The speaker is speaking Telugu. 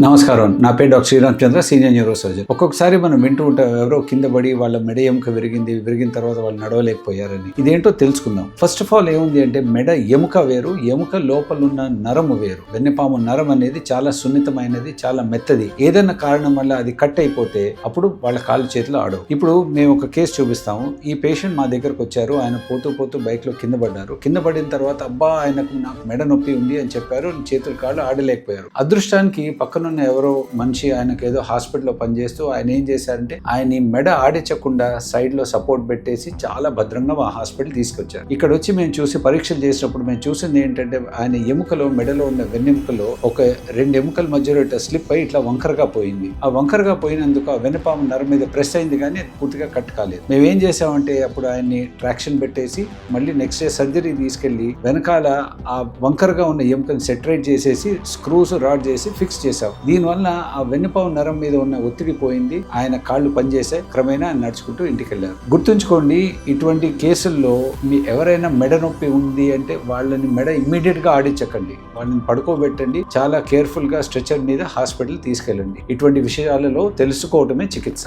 నమస్కారం. నా పేరు doctor Sriramachandra, senior neuro surgeon. ఒక్కొక్కసారి మనం వింటూ ఉంటాం, ఎవరో కింద పడి వాళ్ళ మెడ ఎముక విరిగిన తర్వాత వాళ్ళు నడవలేకపోయారని. ఇదేంటో తెలుసుకుందాం. ఫస్ట్ ఆఫ్ ఆల్ ఏముంది అంటే, మెడ ఎముక వేరు, ఎముక లోపల ఉన్న నరము వేరు. వెన్నెపాము నరం అనేది చాలా సున్నితమైనది, చాలా మెత్తది. ఏదైనా కారణం వల్ల అది కట్ అయిపోతే అప్పుడు వాళ్ళ కాళ్ళు చేతులు ఆడవు. ఇప్పుడు మేము ఒక కేసు చూపిస్తాము. ఈ పేషెంట్ మా దగ్గరకు వచ్చారు. ఆయన పోతూ బైక్ లో కింద పడ్డారు. కింద పడిన తర్వాత అబ్బా నాకు మెడ నొప్పి ఉంది అని చెప్పారు. చేతులు కాళ్ళు ఆడలేకపోయారు. అదృష్టానికి పక్కనున్న ఎవరో మనిషి, ఆయనకు ఏదో హాస్పిటల్లో పనిచేస్తూ ఆయన ఏం చేశారంటే, ఆయన మెడ ఆడించకుండా సైడ్ లో సపోర్ట్ పెట్టేసి చాలా భద్రంగా మా హాస్పిటల్ తీసుకొచ్చారు. ఇక్కడ వచ్చి మేము చూసి పరీక్షలు చేసినప్పుడు మేము చూసింది ఏంటంటే, ఆయన ఎముకలో, మెడలో ఉన్న వెన్నెముకలో ఒక 2 ఎముకల మధ్యలో ఇట్లా స్లిప్ అయి ఇట్లా వంకరగా పోయింది. ఆ వంకరగా పోయినందుకు ఆ వెన్నపాము నరం మీద ప్రెస్ అయింది, కానీ పూర్తిగా కట్ కాలేదు. మేము ఏం చేసామంటే, అప్పుడు ఆయన్ని ట్రాక్షన్ పెట్టేసి మళ్ళీ నెక్స్ట్ డే సర్జరీ తీసుకెళ్లి వెనకాల ఆ వంకరగా ఉన్న ఎముకని సెటరేట్ చేసేసి స్క్రూస్ రాడ్ చేసి ఫిక్స్ చేసాం. దీనివల్ల ఆ వెన్నుపాము నరం మీద ఉన్న ఒత్తిడి పోయింది. ఆయన కాళ్ళు పనిచేసాయి. క్రమేణా ఆయన నడుచుకుంటూ ఇంటికి వెళ్ళారు. గుర్తుంచుకోండి, ఇటువంటి కేసుల్లో మీ ఎవరైనా మెడ నొప్పి ఉంది అంటే వాళ్ళని మెడ ఇమ్మీడియట్ గా ఆడించకండి. వాళ్ళని పడుకోబెట్టండి. చాలా కేర్ఫుల్ గా స్ట్రెచర్ మీద హాస్పిటల్ తీసుకెళ్ళండి. ఇటువంటి విషయాలలో తెలుసుకోవటమే చికిత్స.